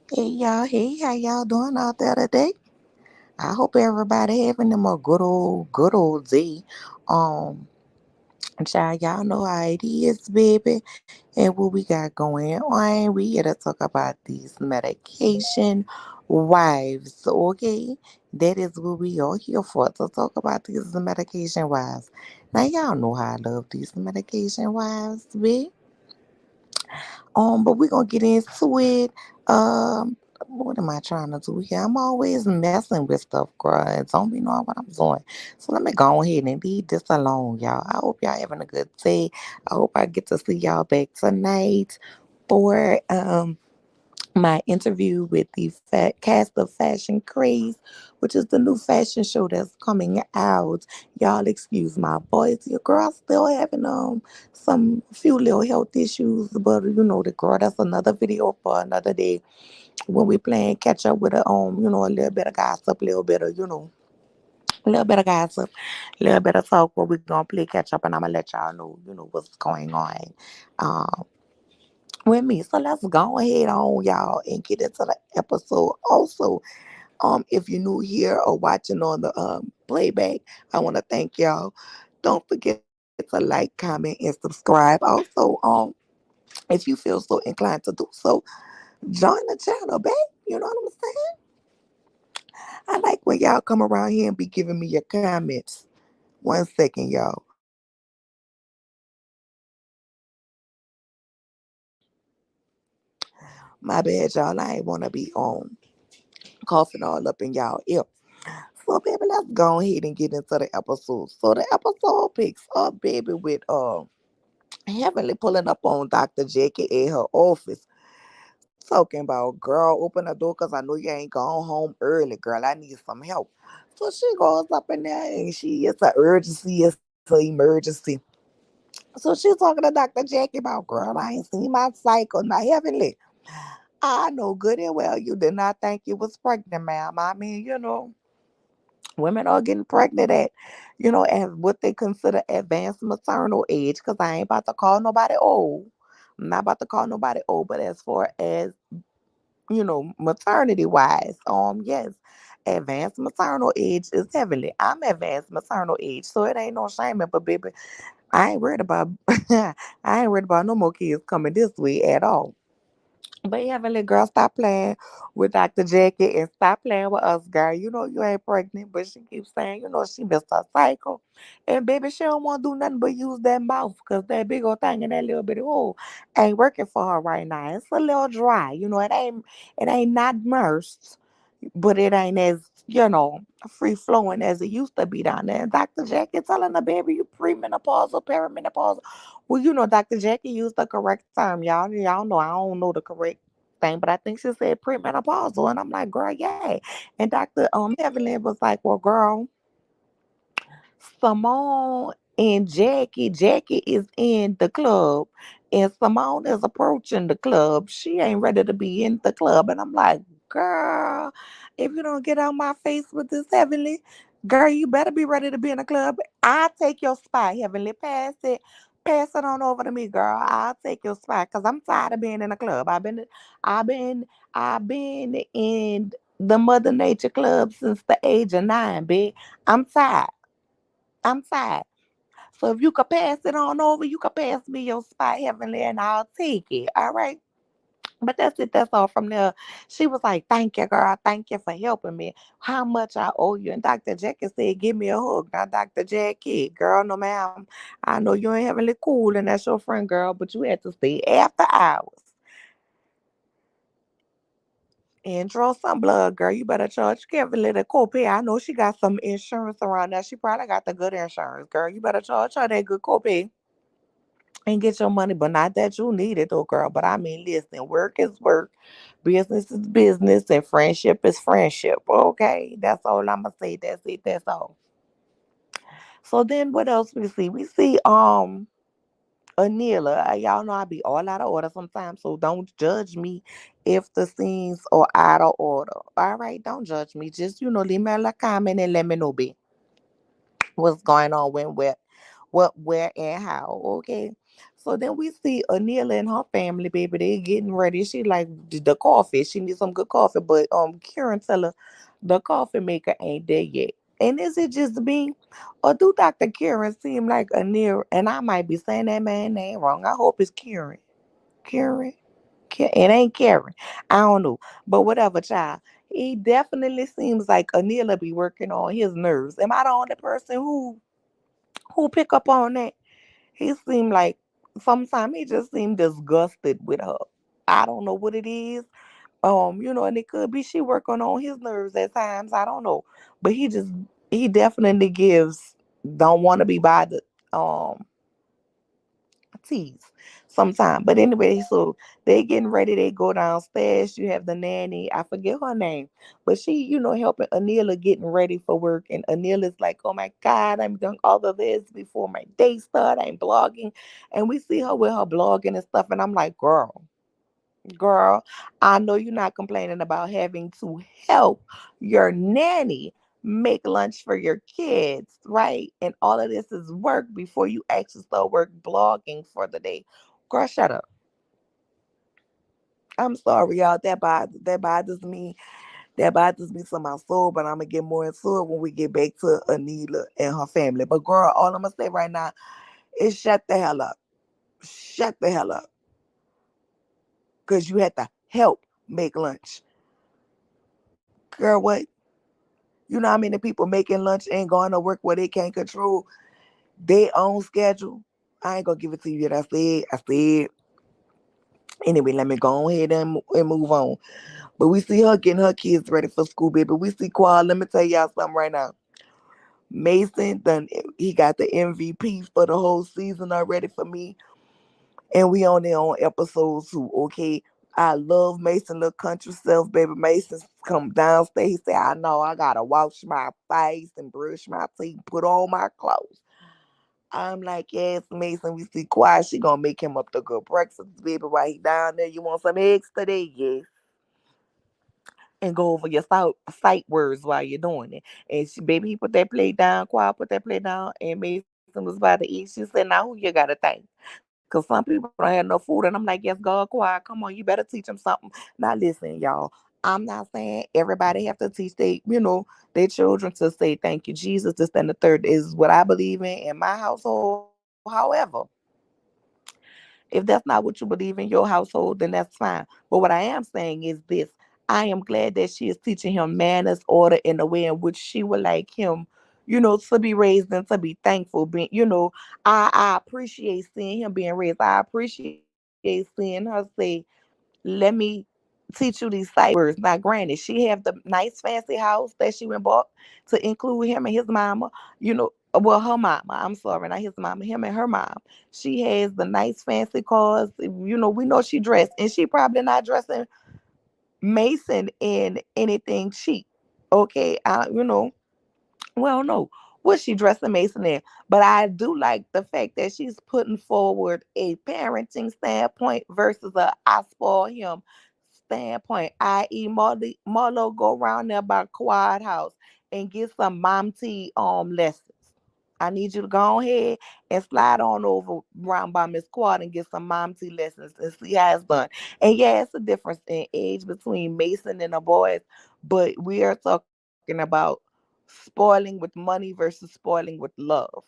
Hey, how y'all doing out there today? I hope everybody having them a good old day. Um, Child, y'all know how it is, baby, and what we got going on. We here to talk about these medication wives, okay? That is what we are here for, to talk about these medication wives. Now, y'all know how I love these medication wives, baby. But we're gonna get into it. What am I trying to do here? I'm always messing with stuff, girl. And don't be knowing what I'm doing. So let me go ahead and leave this alone, y'all. I hope y'all having a good day. I hope I get to see y'all back tonight for my interview with the cast of Fashion Craze, which is the new fashion show that's coming out. Y'all excuse my voice. Your girl still having some few little health issues, but the girl, that's another video for another day when we playing catch up with a little bit of gossip, a little bit of gossip, a little bit of talk where we gonna play catch up and I'm gonna let y'all know, what's going on. Um with me. So let's go ahead on, y'all, and get into the episode. Also, if you're new here or watching on the playback, I want to thank y'all. Don't forget to like, comment, and subscribe. Also, if you feel so inclined to do so, join the channel, babe. You know what I'm saying? I like when y'all come around here and be giving me your comments. 1 second, y'all. My bad, y'all. I ain't want to be coughing all up in y'all ear. So, baby, let's go ahead and get into the episode. So, the episode picks up, baby, with Heavenly pulling up on Dr. Jackie at her office, talking about, girl, open the door because I know you ain't gone home early, girl. I need some help. So she goes up in there and it's an urgency, it's an emergency. So she's talking to Dr. Jackie about, girl, I ain't seen my cycle. Now, Heavenly, I know good and well you did not think you was pregnant, ma'am. I mean, women are getting pregnant at what they consider advanced maternal age, because I ain't about to call nobody old. I'm not about to call nobody old, but as far as, maternity wise, yes, advanced maternal age is heavily. I'm advanced maternal age, so it ain't no shame. But baby, I ain't worried about I ain't worried about no more kids coming this way at all. But yeah, little girl, stop playing with Dr. Jackie and stop playing with us, girl. You know you ain't pregnant, but she keeps saying, she missed her cycle. And baby, she don't want to do nothing but use that mouth, because that big old thing in that little bitty hole ain't working for her right now. It's a little dry. It ain't not immersed, but it ain't as, free flowing as it used to be down there. And Dr. Jackie telling the baby you premenopausal, perimenopausal. Well, Dr. Jackie used the correct term. Y'all know I don't know the correct thing, but I think she said premenopausal. And I'm like, girl, yeah. And Dr. Heavenly was like, well, girl, Simone and Jackie is in the club, and Simone is approaching the club. She ain't ready to be in the club. And I'm like, girl, if you don't get on my face with this, Heavenly, girl, you better be ready to be in the club. I'll take your spot, Heavenly. Pass it on over to me, girl. I'll take your spot, because I'm tired of being in the club. I've been, I've been in the Mother Nature Club since the age of 9, big. I'm tired. I'm tired. So if you could pass it on over, you could pass me your spot, Heavenly, and I'll take it. All right. But that's it. That's all from there. She was like, thank you, girl. Thank you for helping me. How much I owe you? And Dr. Jackie said, give me a hug. Now, Dr. Jackie, girl, no, ma'am. I know you ain't Heavenly cool and that's your friend, girl, but you had to stay after hours and draw some blood, girl. You better charge Kimberly the copay. I know she got some insurance around there. She probably got the good insurance, girl. You better charge her that good copay and get your money, but not that you need it though, girl. But I mean, listen, work is work, business is business, and friendship is friendship. Okay, that's all I'ma say. That's it. That's all. So then, what else we see? We see Anila. Y'all know I be all out of order sometimes, so don't judge me if the scenes are out of order. All right, don't judge me. Just leave me a little comment and let me know, be what's going on, when, where, what, where, and how. Okay. So then we see Anila and her family, baby. They getting ready. She like the coffee. She needs some good coffee. But Karen tell her the coffee maker ain't there yet. And is it just me? Or do Dr. Karen seem like Anila? And I might be saying that man name wrong. I hope it's Karen. Karen? It ain't Karen. I don't know. But whatever, child. He definitely seems like Anila be working on his nerves. Am I the only person who pick up on that? He seemed like sometimes he just seemed disgusted with her. I don't know what it is. And it could be she working on his nerves at times. I don't know. But he definitely gives don't want to be bothered. Tease sometime. But anyway, so they getting ready, they go downstairs. You have the nanny, I forget her name, but she, helping Anila getting ready for work. And Anila's like, oh my God, I'm doing all of this before my day start. I'm blogging. And we see her with her blogging and stuff. And I'm like, girl, I know you're not complaining about having to help your nanny make lunch for your kids, right? And all of this is work before you actually start work blogging for the day. Girl, shut up. I'm sorry, y'all. That bothers me. That bothers me to my soul, but I'm gonna get more into it when we get back to Anila and her family. But girl, all I'm gonna say right now is shut the hell up. Shut the hell up. Cause you had to help make lunch. Girl, what? You know how many people making lunch ain't going to work where they can't control their own schedule? I ain't gonna give it to you yet. I said. Anyway, let me go ahead and move on. But we see her getting her kids ready for school, baby. We see Quad. Let me tell y'all something right now. Mason done he got the MVP for the whole season already for me. And we on there on episode 2, okay? I love Mason, little country self, baby. Mason come downstairs. He said, I know I gotta wash my face and brush my teeth, put on my clothes. I'm like, yes, Mason, we see quiet. She gonna make him up the good breakfast, baby, while he down there. You want some eggs today? Yes. And go over your sight words while you're doing it. And she, baby, he put that plate down, quiet, put that plate down, and Mason was about to eat. She said, now who you gotta thank? Because some people don't have no food. And I'm like, yes, God, quiet. Come on, you better teach them something. Now, listen, y'all. I'm not saying everybody have to teach their children to say thank you, Jesus. This and the third is what I believe in my household. However, if that's not what you believe in your household, then that's fine. But what I am saying is this: I am glad that she is teaching him manners, order, in the way in which she would like him, to be raised and to be thankful. I appreciate seeing him being raised. I appreciate seeing her say, let me teach you these sight words. Now, granted, she have the nice fancy house that she went bought to include him and his mama. Well, her mama. I'm sorry, not his mama. Him and her mom. She has the nice fancy cars. We know she dressed, and she probably not dressing Mason in anything cheap. Okay, well, no, what she dressing Mason in. But I do like the fact that she's putting forward a parenting standpoint versus a I spoil him standpoint, i.e. Marlo go around there by Quad House and get some mom tea lessons. I need you to go ahead and slide on over round by Miss Quad and get some mom tea lessons and see how it's done. And yeah, it's a difference in age between Mason and the boys, but we are talking about spoiling with money versus spoiling with love.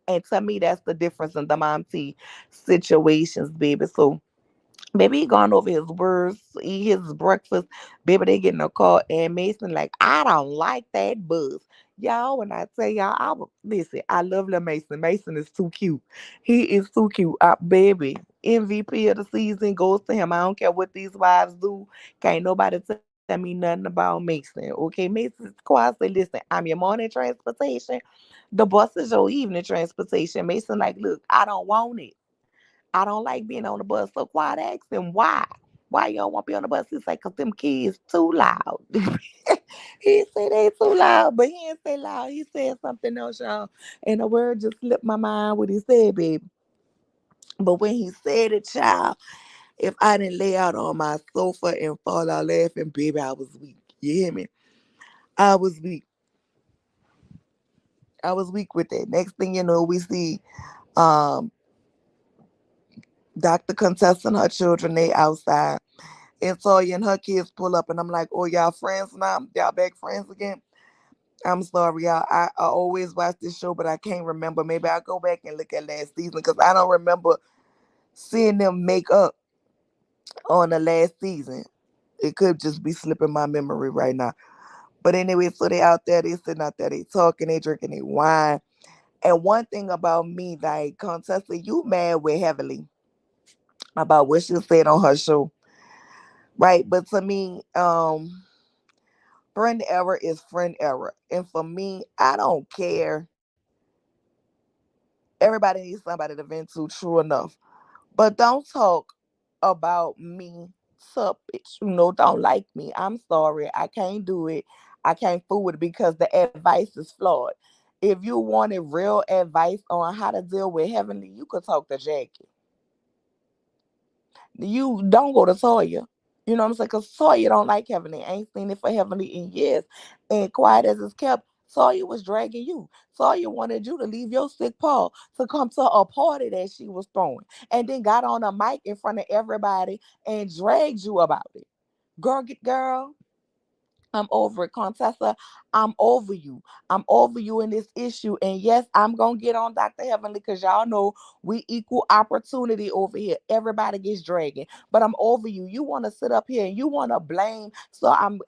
And to me, that's the difference in the mom tea situations, baby. So baby, he gone over his words, eat his breakfast. Baby, they get in a car and Mason like, I don't like that buzz. Y'all, when I tell y'all, listen, I love little Mason. Mason is too cute. He is too cute. Baby, MVP of the season goes to him. I don't care what these wives do. Can't nobody tell me nothing about Mason. Okay, Mason's quiet. Say, listen, I'm your morning transportation. The bus is your evening transportation. Mason like, look, I don't want it. I don't like being on the bus. So Quad asked him why. Why you don't want to be on the bus? He's like, cause them kids too loud. He said they too loud, but he didn't say loud. He said something else, y'all. And the word just slipped my mind what he said, baby. But when he said it, child, if I didn't lay out on my sofa and fall out laughing, baby, I was weak. You hear me? I was weak. I was weak with that. Next thing you know, we see um Dr. Contessa and her children, they outside. And Toya and her kids pull up, and I'm like, oh, y'all friends now? Y'all back friends again? I'm sorry, y'all. I always watch this show, but I can't remember. Maybe I'll go back and look at last season because I don't remember seeing them make up on the last season. It could just be slipping my memory right now. But anyway, so they out there, they sitting out there, they talking, they drinking, they wine. And one thing about me, like Contessa, you mad with Heavenly about what she said on her show, right? But to me, friend error is friend error. And for me, I don't care. Everybody needs somebody to vent to, true enough. But don't talk about me to bitch, don't like me. I'm sorry. I can't do it. I can't fool with it because the advice is flawed. If you wanted real advice on how to deal with Heavenly, you could talk to Jackie. You don't go to Sawyer. You know what I'm saying? Because Sawyer don't like Heavenly. Ain't seen it for Heavenly in years. And quiet as it's kept, Sawyer was dragging you. Sawyer wanted you to leave your sick paw to come to a party that she was throwing. And then got on a mic in front of everybody and dragged you about it. Girl, I'm over it, Contessa. I'm over you. I'm over you in this issue. And yes, I'm going to get on Dr. Heavenly because y'all know we equal opportunity over here. Everybody gets dragging. But I'm over you. You want to sit up here and you want to blame. So I'm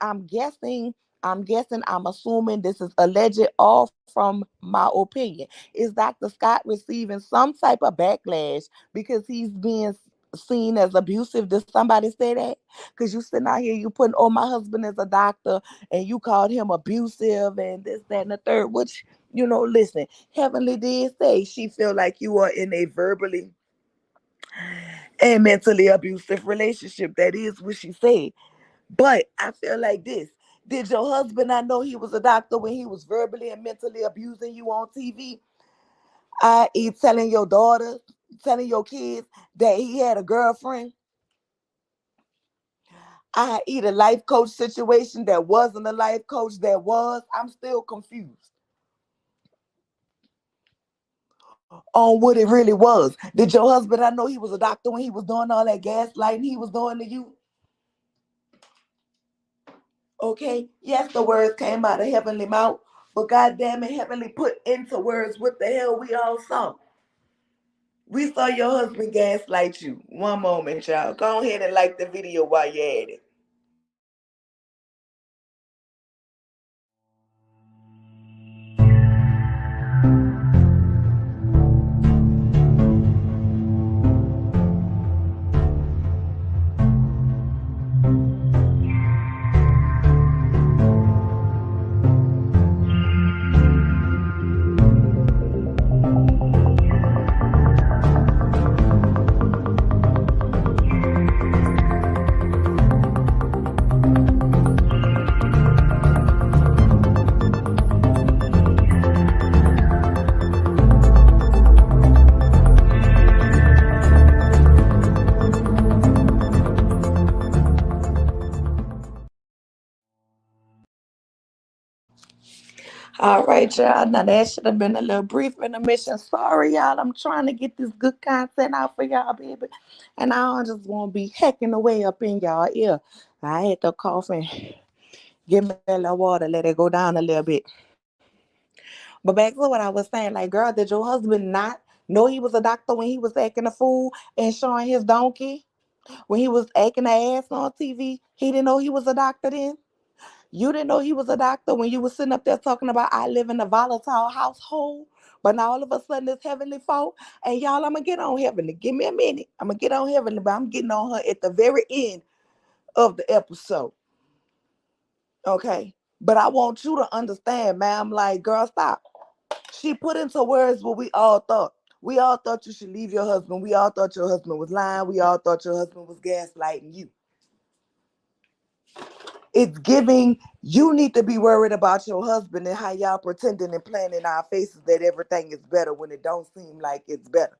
assuming this is alleged all from my opinion. Is Dr. Scott receiving some type of backlash because he's being seen as abusive? Did somebody say that? Because you sitting out here, you putting, oh, my husband is a doctor, and you called him abusive and this, that, and the third, which, listen, Heavenly did say she feel like you are in a verbally and mentally abusive relationship. That is what she said. But I feel like this. Did your husband not know he was a doctor when he was verbally and mentally abusing you on TV? I.e., telling your daughter, telling your kids that he had a girlfriend? I.e., the life coach situation that wasn't a life coach that was? I'm still confused on what it really was. Did your husband, I know he was a doctor when he was doing all that gaslighting he was doing to you? Okay, yes, the words came out of Heavenly mouth, but goddamn it, Heavenly put into words what the hell we all saw. We saw your husband gaslight you. One moment, y'all. Go ahead and like the video while you're at it. All right, y'all. Now that should have been a little brief intermission. Sorry, y'all. I'm trying to get this good content out for y'all, baby. And I don't just want to be hacking away up in y'all ear. I had to cough and give me a little water, let it go down a little bit. But back to what I was saying, like, girl, did your husband not know he was a doctor when he was acting a fool and showing his donkey? When he was acting the ass on TV, he didn't know he was a doctor then? You didn't know he was a doctor when you was sitting up there talking about I live in a volatile household. But now all of a sudden it's Heavenly folk. And y'all, I'm going to get on Heavenly. Give me a minute. I'm going to get on Heavenly, but I'm getting on her at the very end of the episode. Okay? But I want you to understand, ma'am, like, girl, stop. She put into words what we all thought. We all thought you should leave your husband. We all thought your husband was lying. We all thought your husband was gaslighting you. It's giving you need to be worried about your husband and how y'all pretending and playing in our faces that everything is better when it don't seem like it's better.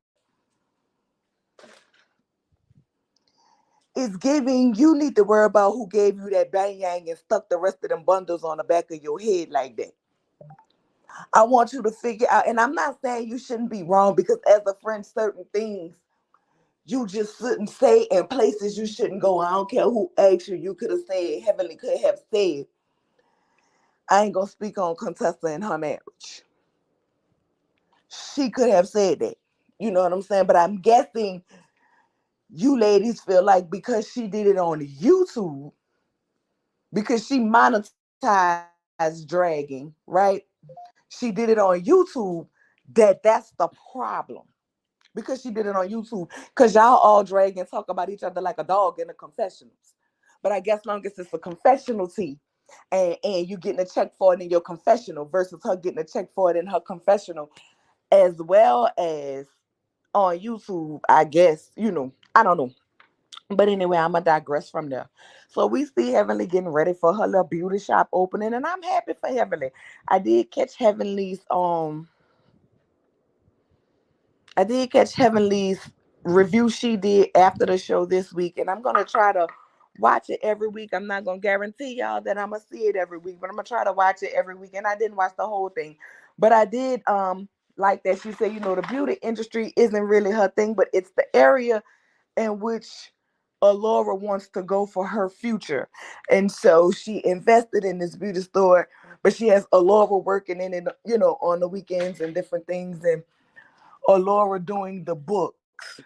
It's giving you need to worry about who gave you that bang yang and stuck the rest of them bundles on the back of your head like that. I want you to figure out, and I'm not saying you shouldn't be wrong because as a friend, certain things you just shouldn't say in places you shouldn't go. I don't care who asked you. You could have said, Heavenly could have said, I ain't gonna speak on Contessa and her marriage. She could have said that. You know what I'm saying? But I'm guessing you ladies feel like because she did it on YouTube, because she monetized dragging, right? She did it on YouTube, that's the problem. Because she did it on YouTube. Because y'all all drag and talk about each other like a dog in the confessionals. But I guess long as it's a confessional tea and you getting a check for it in your confessional versus her getting a check for it in her confessional as well as on YouTube, I guess, I don't know. But anyway, I'm gonna digress from there. So we see Heavenly getting ready for her little beauty shop opening, and I'm happy for Heavenly. I did catch Heavenly's I did catch Heavenly's review she did after the show this week, and I'm gonna try to watch it every week. I'm not gonna guarantee y'all that I'm gonna see it every week, but I'm gonna try to watch it every week. And I didn't watch the whole thing, but I did like that she said, the beauty industry isn't really her thing, but it's the area in which Alora wants to go for her future. And so she invested in this beauty store, but she has Alora working in it, on the weekends and different things, and Alora doing the books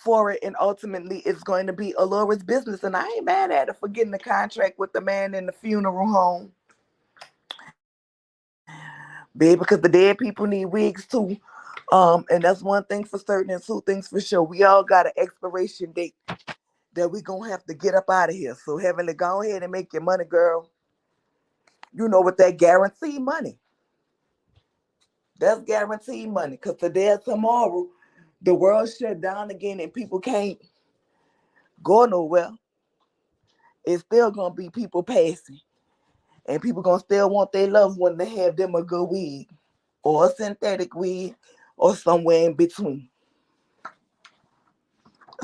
for it. And ultimately, it's going to be Alora's business. And I ain't mad at her for getting the contract with the man in the funeral home. Babe, because the dead people need wigs too. And that's one thing for certain and two things for sure. We all got an expiration date that we gonna have to get up out of here. So Heavenly, go ahead and make your money, girl. With that guaranteed money. That's guaranteed money. Because today or tomorrow, the world shut down again and people can't go nowhere. It's still gonna be people passing. And people gonna still want their loved one to have them a good wig. Or a synthetic wig. Or somewhere in between.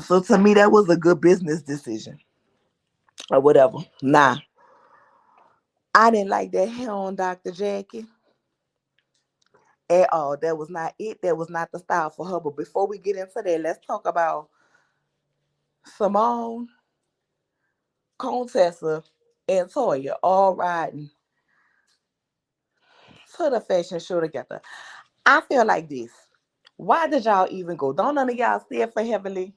So to me, that was a good business decision. Or whatever. Nah. I didn't like that hair on Dr. Jackie at all. That was not it. That was not the style for her. But before we get into that, let's talk about Simone, Contessa, and Toya all riding to the fashion show together. I feel like this. Why did y'all even go? Don't none of y'all stay for Heavenly.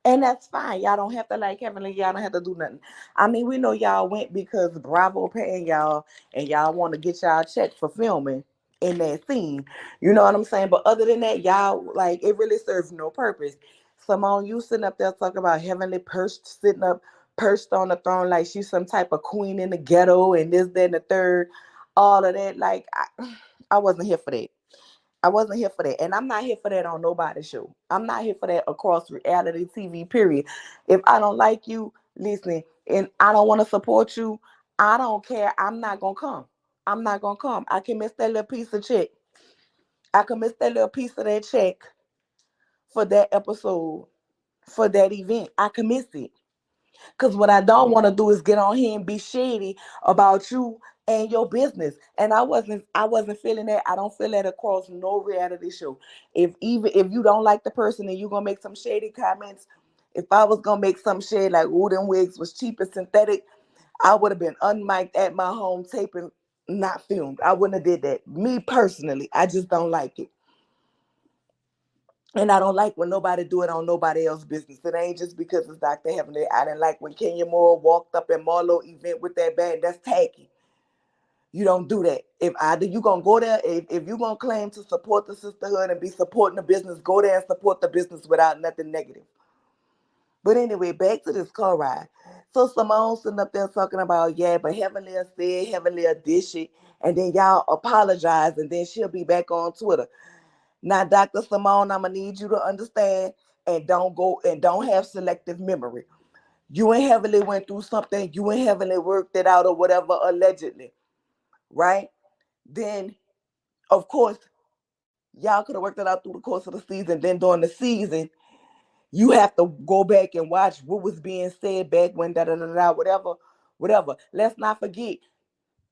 And that's fine. Y'all don't have to like Heavenly. Y'all don't have to do nothing. I mean, we know y'all went because Bravo paying y'all and y'all want to get y'all check for filming in that scene. You know what I'm saying? But other than that, y'all, like, it really serves no purpose. Simone, you sitting up there talking about Heavenly perched, sitting up, perched on the throne like she's some type of queen in the ghetto and this, that, and the third. All of that. Like, I wasn't here for that. I wasn't here for that. And I'm not here for that on nobody's show. I'm not here for that across reality TV, period. If I don't like you, listen, and I don't want to support you, I don't care. I'm not going to come. I'm not going to come. I can miss that little piece of check. I can miss that little piece of that check for that episode, for that event. I can miss it. Because what I don't want to do is get on here and be shady about you and your business. And I wasn't feeling that. I don't feel that across no reality show. If you don't like the person and you're gonna make some shady comments, if I was gonna make some shade like them wigs was cheap and synthetic, I would have been unmiked at my home taping, not filmed. I wouldn't have did that. Me personally, I just don't like it. And I don't like when nobody do it on nobody else's business. It ain't just because it's Dr. Heavenly. I didn't like when Kenya Moore walked up in Marlo event with that band. That's tacky. You don't do that. If either you gonna go there, if you gonna claim to support the sisterhood and be supporting the business, go there and support the business without nothing negative. But anyway, back to this car ride. So Simone sitting up there talking about, yeah, but Heavenly said, Heavenly dish it, and then y'all apologize, and then she'll be back on Twitter. Now, Dr. Simone, I'm gonna need you to understand and don't have selective memory. You and Heavenly went through something, you and Heavenly worked it out or whatever, allegedly, right? Then, of course, y'all could have worked it out through the course of the season. Then during the season, you have to go back and watch what was being said back when whatever. Let's not forget.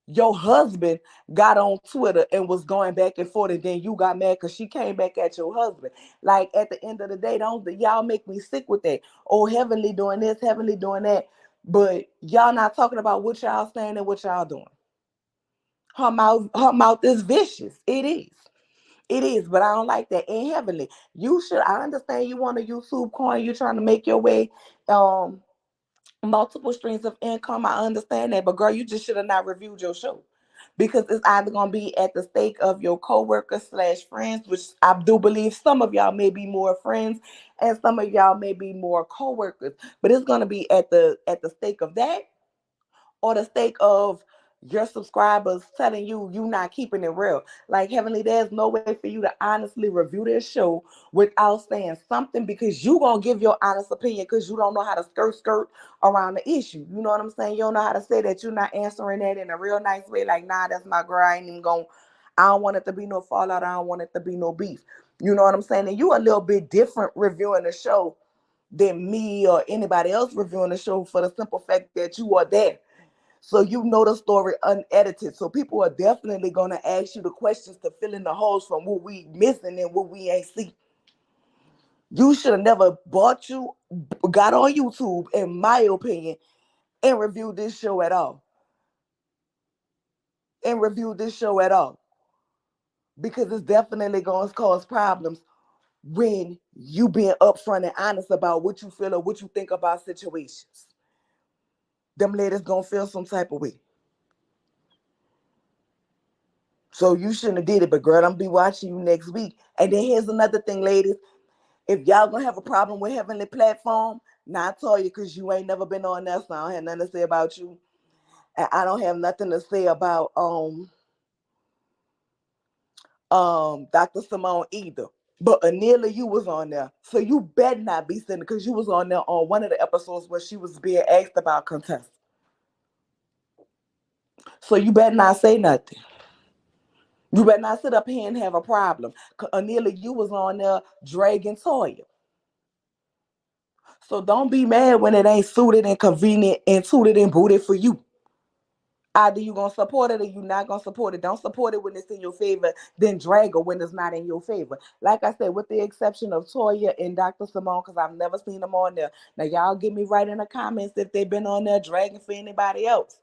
Your husband got on Twitter and was going back and forth, and then you got mad because she came back at your husband. Like at the end of the day, don't y'all make me sick with that. Oh, Heavenly doing this, Heavenly doing that. But y'all not talking about what y'all saying and what y'all doing. Her mouth is vicious. It is. It is, but I don't like that. And Heavenly, you should. I understand you want a YouTube coin. You're trying to make your way, um, multiple streams of income. I understand that, but girl, you just should have not reviewed your show because it's either gonna be at the stake of your coworkers slash friends, which I do believe some of y'all may be more friends, and some of y'all may be more coworkers. But it's gonna be at the stake of that, or the stake of your subscribers telling you not keeping it real. Like Heavenly, there's no way for you to honestly review this show without saying something because you gonna give your honest opinion because you don't know how to skirt around the issue. You know what I'm saying? You don't know how to say that you're not answering that in a real nice way. Like, nah, that's my girl. I ain't even gonna. I don't want it to be no fallout. I don't want it to be no beef. You know what I'm saying? And you a little bit different reviewing the show than me or anybody else reviewing the show for the simple fact that you are there. So you know the story unedited. So people are definitely gonna ask you the questions to fill in the holes from what we missing and what we ain't see. You should have never got on YouTube, in my opinion, and reviewed this show at all. And reviewed this show at all. Because it's definitely gonna cause problems when you being upfront and honest about what you feel or what you think about situations. Them ladies gonna feel some type of way. So you shouldn't have did it, but girl, I'm be watching you next week. And then here's another thing, ladies. If y'all gonna have a problem with Heavenly platform, now I tell you because you ain't never been on there, so I don't have nothing to say about you. And I don't have nothing to say about Dr. Simone either. But Anila, you was on there. So you better not be sitting because you was on there on one of the episodes where she was being asked about contest. So you better not say nothing. You better not sit up here and have a problem. Anila, you was on there dragging Toya. So don't be mad when it ain't suited and convenient and suited and booted for you. Either you gonna support it or you not gonna support it. Don't support it when it's in your favor, then drag her when it's not in your favor. Like I said, with the exception of Toya and Dr. Simone, because I've never seen them on there. Now y'all get me right in the comments if they've been on there dragging for anybody else.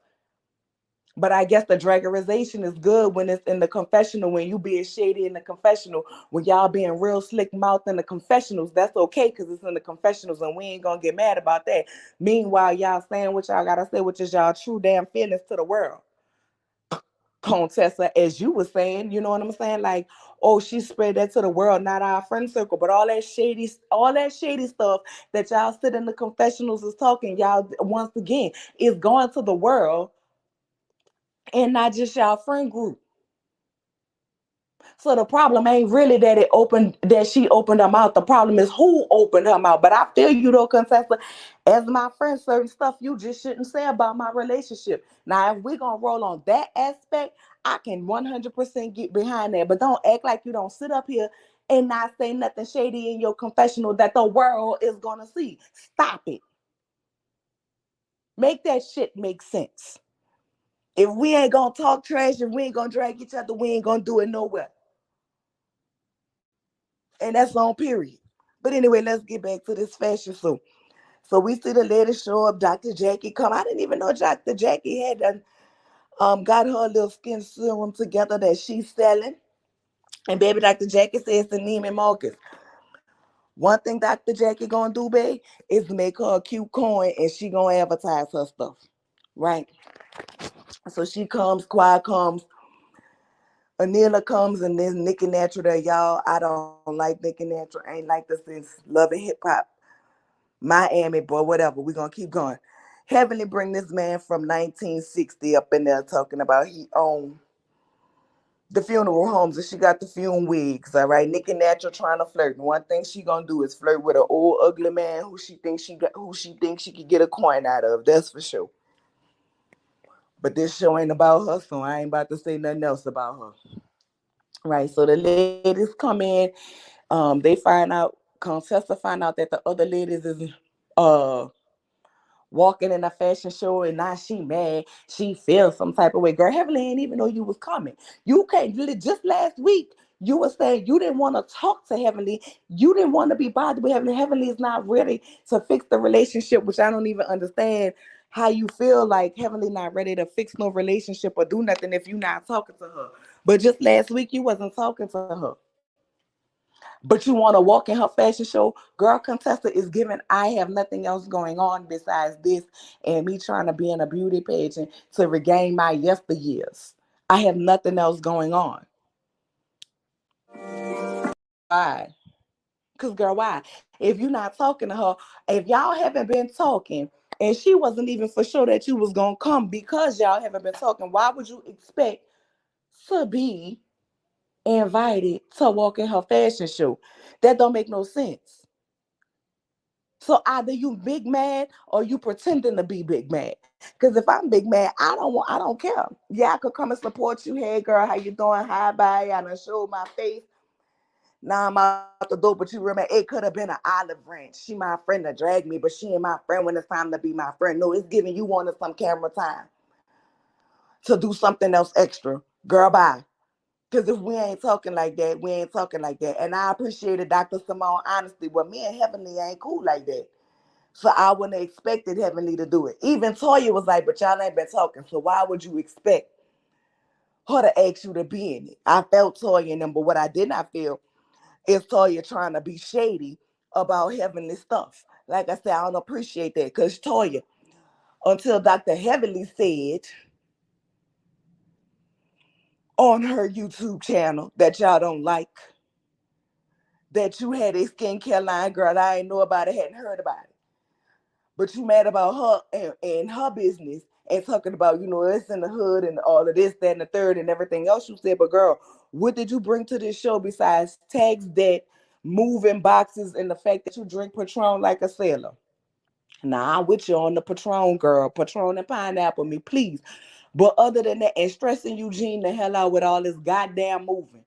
But I guess the draggerization is good when it's in the confessional, when you being shady in the confessional, when y'all being real slick mouth in the confessionals, that's okay because it's in the confessionals and we ain't gonna get mad about that. Meanwhile, y'all saying what y'all gotta say, which is y'all true damn feelings to the world. Contessa, as you were saying, you know what I'm saying? Like, oh, she spread that to the world, not our friend circle, but all that shady stuff that y'all sit in the confessionals is talking, y'all once again is going to the world and not just y'all friend group. So the problem ain't really that she opened her mouth. The problem is who opened her mouth. But I feel you though, Contessa. As my friend, certain stuff you just shouldn't say about my relationship. Now, if we're gonna roll on that aspect, I can 100% get behind that. But don't act like you don't sit up here and not say nothing shady in your confessional that the world is gonna see. Stop it. Make that shit make sense. If we ain't gonna talk trash and we ain't gonna drag each other, we ain't gonna do it nowhere. And that's on period. But anyway, let's get back to this fashion show. So we see the lady show up, Dr. Jackie come. I didn't even know Dr. Jackie had done, got her little skin serum together that she's selling. And baby, Dr. Jackie says to Neiman Marcus, one thing Dr. Jackie gonna do, babe, is make her a cute coin and she gonna advertise her stuff. Right? So she comes, Quiet comes, Anila comes, and then Nicki Natural there, y'all. I don't like Nicki Natural. I ain't like this since Love and Hip Hop. Miami, boy, whatever. We're gonna keep going. Heavenly bring this man from 1960 up in there talking about he owned the funeral homes and she got the fume wigs. All right, Nicki Natural trying to flirt. And one thing she gonna do is flirt with an old ugly man who she thinks she could get a coin out of. That's for sure. But this show ain't about her, so I ain't about to say nothing else about her. Right. So the ladies come in. They find out. Contessa find out that the other ladies is uh walking in a fashion show and now she mad. She feels some type of way. Girl, Heavenly ain't even know you was coming. You can't just last week. You were saying you didn't want to talk to Heavenly. You didn't want to be bothered with Heavenly. Heavenly is not ready to fix the relationship, which I don't even understand how you feel like Heavenly not ready to fix no relationship or do nothing if you not talking to her. But just last week you wasn't talking to her. But you want to walk in her fashion show. Girl, Contessa is giving, I have nothing else going on besides this and me trying to be in a beauty pageant to regain my yesteryears. I have nothing else going on. Why? Because, girl, why? If you're not talking to her, if y'all haven't been talking, and she wasn't even for sure that you was going to come because y'all haven't been talking, why would you expect to be invited to walk in her fashion show? That don't make no sense. So either you big mad or you pretending to be big mad. Because if I'm big mad, I don't care. Yeah, I could come and support you. Hey girl, how you doing? Hi, bye. I done showed my face. Now I'm out the door, but you remember it could have been an olive branch. She my friend to drag me, but she ain't my friend when it's time to be my friend. No, it's giving you wanted some camera time to do something else extra. Girl, bye. Because if we ain't talking like that, we ain't talking like that. And I appreciated Dr. Simone honesty. Well, me and Heavenly ain't cool like that. So I wouldn't have expected Heavenly to do it. Even Toya was like, but y'all ain't been talking. So why would you expect her to ask you to be in it? I felt Toya in them, but what I did not feel is Toya trying to be shady about Heavenly stuff. Like I said, I don't appreciate that because Toya, until Dr. Heavenly said on her YouTube channel that y'all don't like, that you had a skincare line, girl, I ain't know about it, hadn't heard about it. But you mad about and her business and talking about, it's in the hood and all of this, that, and the third, and everything else you said. But girl, what did you bring to this show besides tags, that, moving boxes, and the fact that you drink Patron like a sailor? Now I'm with you on the Patron, girl. Patron and pineapple me, please. But other than that, and stressing Eugene the hell out with all this goddamn moving.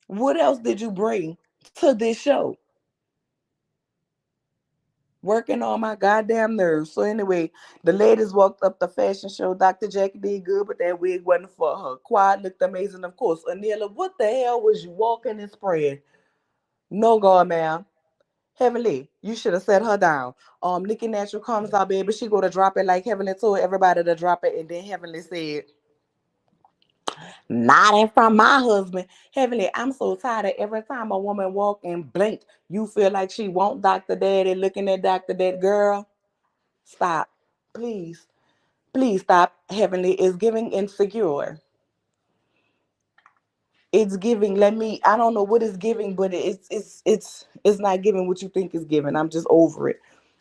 What else did you bring to this show? Working on my goddamn nerves. So anyway, the ladies walked up the fashion show. Dr. Jackie did good, but that wig wasn't for her. Quad looked amazing, of course. Anila, what the hell was you walking and spread? No, God, ma'am. Heavenly, you should have set her down. Nikki Natural comes out, baby. She go to drop it like Heavenly told everybody to drop it, and then Heavenly said, "Not in from my husband." Heavenly, I'm so tired of every time a woman walk and blink, you feel like she want Dr. Daddy, looking at Dr. Daddy. Girl, stop. Please. Please stop. Heavenly is giving insecure. It's giving. I don't know what it's giving, but it's not giving what you think it's giving. I'm just over it.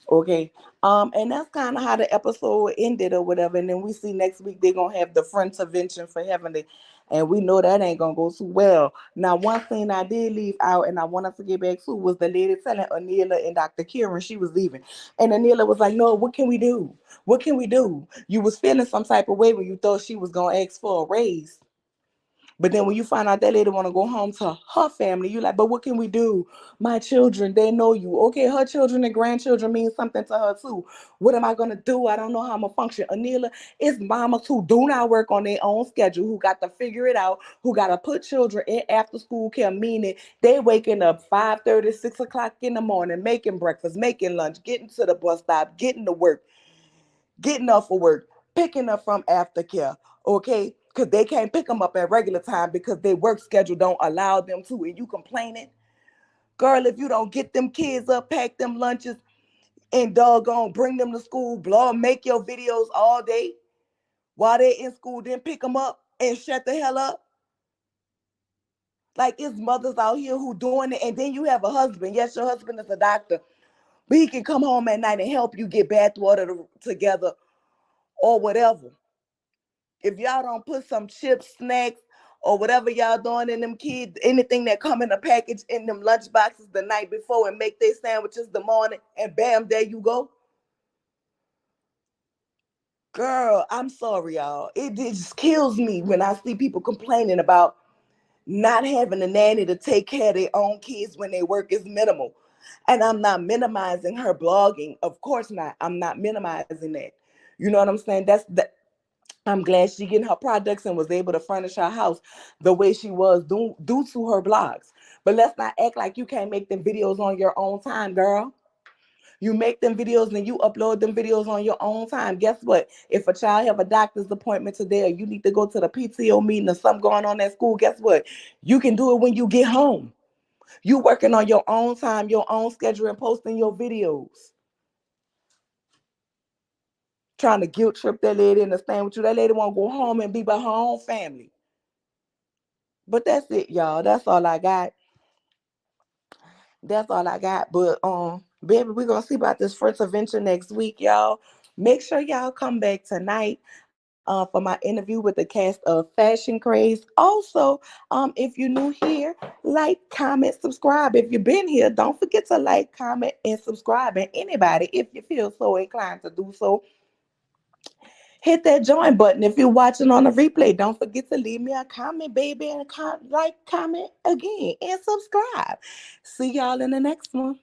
Okay. And that's kind of how the episode ended or whatever. And then we see next week they're gonna have the front intervention for Heavenly. And we know that ain't gonna go too well. Now, one thing I did leave out and I wanted to get back to was the lady telling Anila and Dr. Kieran she was leaving. And Anila was like, no, what can we do? What can we do? You was feeling some type of way when you thought she was gonna ask for a raise. But then when you find out that lady want to go home to her family, you like, but what can we do? My children, they know you. Okay, her children and grandchildren mean something to her too. What am I gonna do? I don't know how I'm gonna function. Anila, it's mamas who do not work on their own schedule, who got to figure it out, who got to put children in after school care, meaning they waking up 5:30, 6 o'clock in the morning, making breakfast, making lunch, getting to the bus stop, getting to work, getting up for work, picking up from aftercare, okay? Because they can't pick them up at regular time because their work schedule don't allow them to. And you complaining? Girl, if you don't get them kids up, pack them lunches, and doggone bring them to school, blog, make your videos all day while they're in school, then pick them up and shut the hell up. Like it's mothers out here who doing it, and then you have a husband. Yes, your husband is a doctor, but he can come home at night and help you get bath water together or whatever. If y'all don't put some chips, snacks, or whatever y'all doing in them kids, anything that come in a package in them lunch boxes the night before and make their sandwiches the morning, and bam, there you go. Girl, I'm sorry, y'all. It just kills me when I see people complaining about not having a nanny to take care of their own kids when their work is minimal. And I'm not minimizing her blogging. Of course not. I'm not minimizing that. You know what I'm saying? That's the I'm glad she getting her products and was able to furnish her house the way she was due to her blogs. But let's not act like you can't make them videos on your own time, girl. You make them videos and you upload them videos on your own time. Guess what? If a child have a doctor's appointment today, or you need to go to the PTO meeting or something going on at school, guess what? You can do it when you get home. You working on your own time, your own schedule, and posting your videos. Trying to guilt trip that lady into staying with you. That lady want to go home and be by her own family. But that's it, y'all. That's all I got. That's all I got. But baby, we're gonna see about this first adventure next week, y'all. Make sure y'all come back tonight for my interview with the cast of Fashion Craze. Also, if you're new here, like, comment, subscribe. If you've been here, don't forget to like, comment, and subscribe. And anybody, if you feel so inclined to do so, hit that join button. If you're watching on a replay, don't forget to leave me a comment, baby, and like, comment again, and subscribe. See y'all in the next one. Bye.